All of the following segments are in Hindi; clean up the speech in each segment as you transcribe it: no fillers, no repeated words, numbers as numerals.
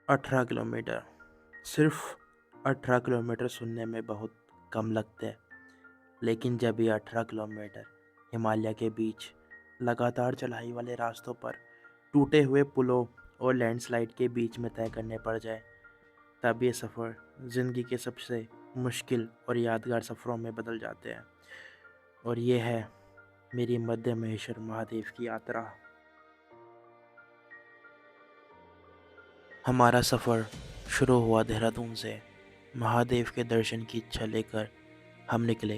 18 किलोमीटर। सिर्फ 18 किलोमीटर सुनने में बहुत कम लगते हैं, लेकिन जब ये 18 किलोमीटर हिमालय के बीच लगातार चढ़ाई वाले रास्तों पर टूटे हुए पुलों और लैंडस्लाइड के बीच में तय करने पड़ जाए, तब ये सफ़र ज़िंदगी के सबसे मुश्किल और यादगार सफ़रों में बदल जाते हैं। और ये है मेरी मध्य महेश्वर महादेव की यात्रा। हमारा सफ़र शुरू हुआ देहरादून से। महादेव के दर्शन की इच्छा लेकर हम निकले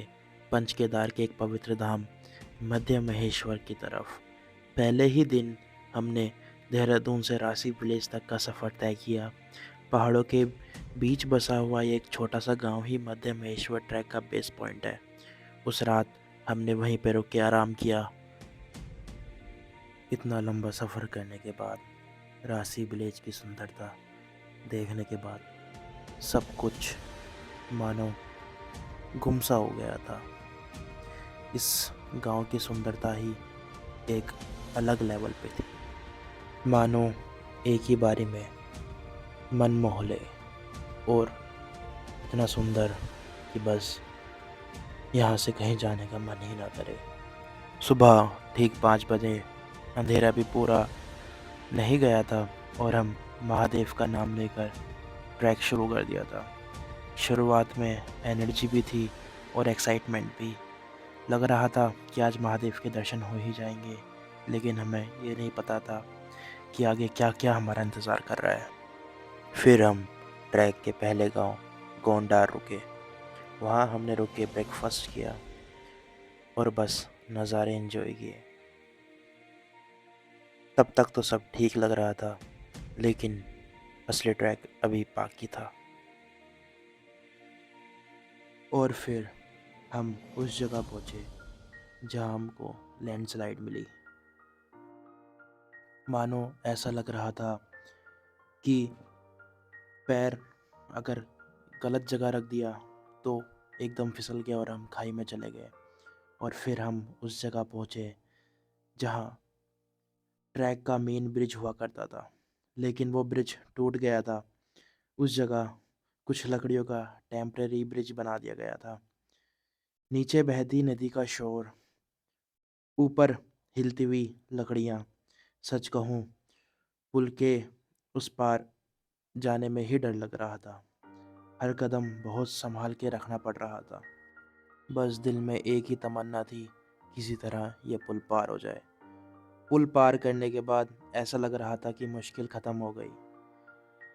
पंच केदार के एक पवित्र धाम मध्य महेश्वर की तरफ। पहले ही दिन हमने देहरादून से रासी विलेज तक का सफ़र तय किया। पहाड़ों के बीच बसा हुआ ये एक छोटा सा गांव ही मध्य महेश्वर ट्रैक का बेस पॉइंट है। उस रात हमने वहीं पर रुक के आराम किया। इतना लंबा सफ़र करने के बाद रासी विलेज की सुंदरता देखने के बाद सब कुछ मानो गुमसा हो गया था। इस गांव की सुंदरता ही एक अलग लेवल पे थी, मानो एक ही बारी में मन मोह ले, और इतना सुंदर कि बस यहाँ से कहीं जाने का मन ही ना करे। सुबह ठीक 5 बजे अंधेरा भी पूरा नहीं गया था और हम महादेव का नाम लेकर ट्रैक शुरू कर दिया था। शुरुआत में एनर्जी भी थी और एक्साइटमेंट भी। लग रहा था कि आज महादेव के दर्शन हो ही जाएंगे, लेकिन हमें ये नहीं पता था कि आगे क्या क्या हमारा इंतज़ार कर रहा है। फिर हम ट्रैक के पहले गांव गोंडार रुके। वहाँ हमने रुक के ब्रेकफास्ट किया और बस नज़ारे एंजॉय किए। तब तक तो सब ठीक लग रहा था, लेकिन असली ट्रैक अभी बाकी था। और फिर हम उस जगह पहुँचे जहाँ हमको लैंडस्लाइड मिली। मानो ऐसा लग रहा था कि पैर अगर गलत जगह रख दिया तो एकदम फिसल गया और हम खाई में चले गए। और फिर हम उस जगह पहुँचे जहाँ ट्रैक का मेन ब्रिज हुआ करता था, लेकिन वो ब्रिज टूट गया था। उस जगह कुछ लकड़ियों का टेम्परेरी ब्रिज बना दिया गया था। नीचे बहती नदी का शोर, ऊपर हिलती हुई लकड़ियाँ। सच कहूँ, पुल के उस पार जाने में ही डर लग रहा था। हर कदम बहुत संभाल के रखना पड़ रहा था। बस दिल में एक ही तमन्ना थी, किसी तरह ये पुल पार हो जाए। पुल पार करने के बाद ऐसा लग रहा था कि मुश्किल ख़त्म हो गई,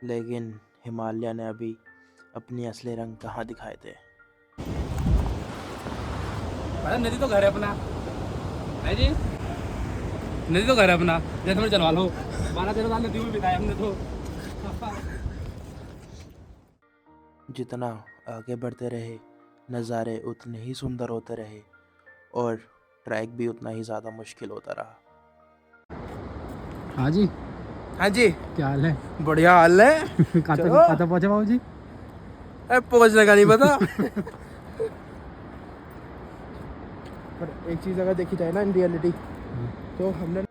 लेकिन हिमालय ने अभी अपनी असली रंग कहाँ दिखाए थे। अरे नदी तो घर है अपना है जी। नदी तो घर है अपना, जैसे में चलवा लो। 12-13 साल नदी में बिताए हमने तो। जितना आगे बढ़ते रहे, नज़ारे उतने ही सुंदर होते रहे और ट्रैक भी उतना ही ज़्यादा मुश्किल होता रहा। हाँ जी। हाँ जी, क्या हाल है? बढ़िया हाल है। कहाँ तक चलो, पहुँचे बाबू जी? पहुंचने का नहीं पता। पर एक चीज अगर देखी जाए ना, इन रियलिटी, तो हमने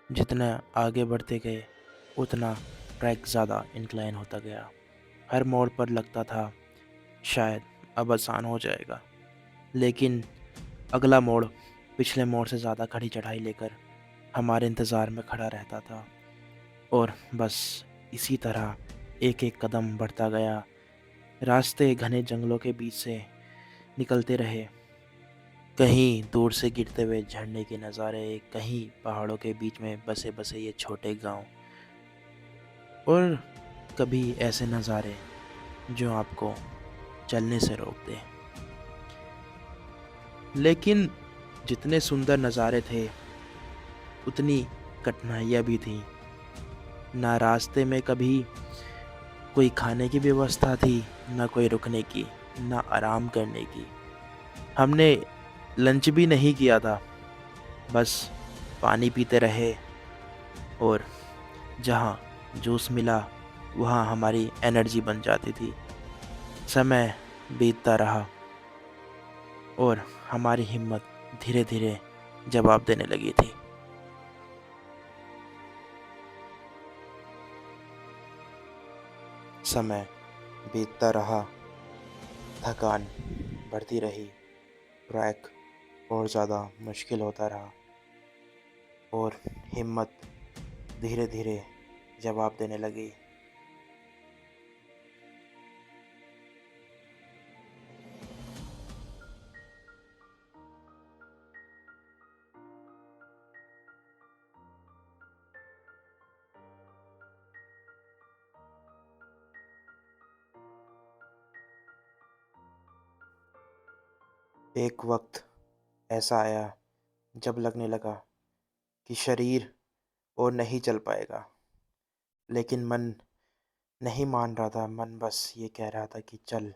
जितना आगे बढ़ते गए उतना ट्रैक ज़्यादा इंक्लाइन होता गया। हर मोड़ पर लगता था शायद अब आसान हो जाएगा, लेकिन अगला मोड़ पिछले मोड़ से ज़्यादा खड़ी चढ़ाई लेकर हमारे इंतज़ार में खड़ा रहता था। और बस इसी तरह एक एक कदम बढ़ता गया। रास्ते घने जंगलों के बीच से निकलते रहे। कहीं दूर से गिरते हुए झरने के नज़ारे, कहीं पहाड़ों के बीच में बसे बसे ये छोटे गांव, और कभी ऐसे नज़ारे जो आपको चलने से रोक दे। लेकिन जितने सुंदर नज़ारे थे, उतनी कठिनाइयाँ भी थीं। ना रास्ते में कभी कोई खाने की व्यवस्था थी, ना कोई रुकने की, ना आराम करने की। हमने लंच भी नहीं किया था, बस पानी पीते रहे, और जहाँ जूस मिला वहाँ हमारी एनर्जी बन जाती थी। समय बीतता रहा और हमारी हिम्मत धीरे धीरे जवाब देने लगी थी। समय बीतता रहा, थकान बढ़ती रही, ट्रैक और ज़्यादा मुश्किल होता रहा और हिम्मत धीरे धीरे जवाब देने लगी। एक वक्त ऐसा आया जब लगने लगा कि शरीर और नहीं चल पाएगा, लेकिन मन नहीं मान रहा था। मन बस ये कह रहा था कि चल,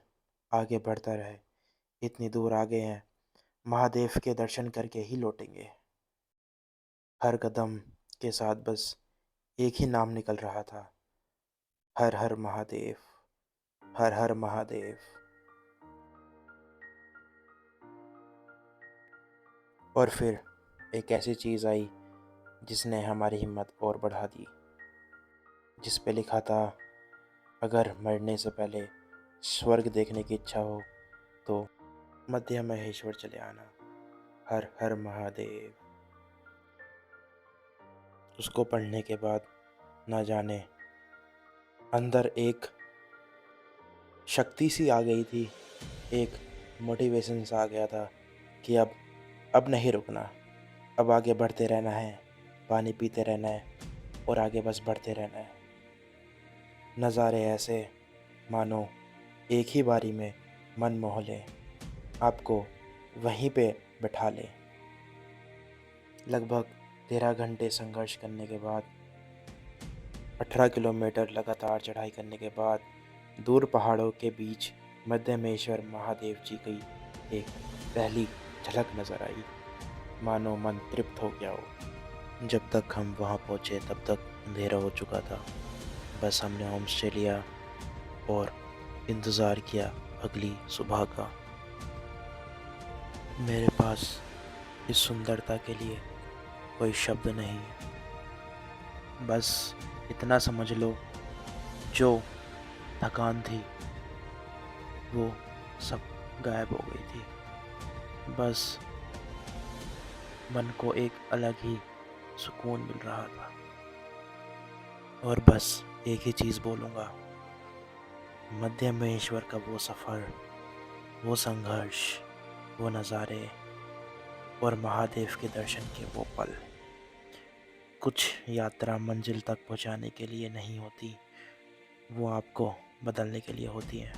आगे बढ़ता रहे, इतनी दूर आ गए हैं, महादेव के दर्शन करके ही लौटेंगे। हर कदम के साथ बस एक ही नाम निकल रहा था, हर हर महादेव, हर हर महादेव। और फिर एक ऐसी चीज़ आई जिसने हमारी हिम्मत और बढ़ा दी, जिस पे लिखा था, अगर मरने से पहले स्वर्ग देखने की इच्छा हो तो मध्य महेश्वर चले आना, हर हर महादेव। उसको पढ़ने के बाद ना जाने अंदर एक शक्ति सी आ गई थी, एक मोटिवेशन सा आ गया था कि अब नहीं रुकना, अब आगे बढ़ते रहना है, पानी पीते रहना है और आगे बस बढ़ते रहना है। नज़ारे ऐसे मानो एक ही बारी में मन मोह ले, आपको वहीं पे बैठा ले। लगभग 13 घंटे संघर्ष करने के बाद, 18 किलोमीटर लगातार चढ़ाई करने के बाद, दूर पहाड़ों के बीच मध्यमेश्वर महादेव जी की एक पहली झलक नजर आई। मानो मन तृप्त हो गया हो। जब तक हम वहाँ पहुँचे तब तक अंधेरा हो चुका था। बस हमने होम स्टे लिया और इंतज़ार किया अगली सुबह का। मेरे पास इस सुंदरता के लिए कोई शब्द नहीं, बस इतना समझ लो, जो थकान थी वो सब गायब हो गई थी। बस मन को एक अलग ही सुकून मिल रहा था। और बस एक ही चीज़ बोलूँगा, मध्य महेश्वर का वो सफ़र, वो संघर्ष, वो नज़ारे और महादेव के दर्शन के वो पल, कुछ यात्रा मंजिल तक पहुंचाने के लिए नहीं होती, वो आपको बदलने के लिए होती है।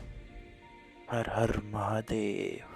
हर हर महादेव।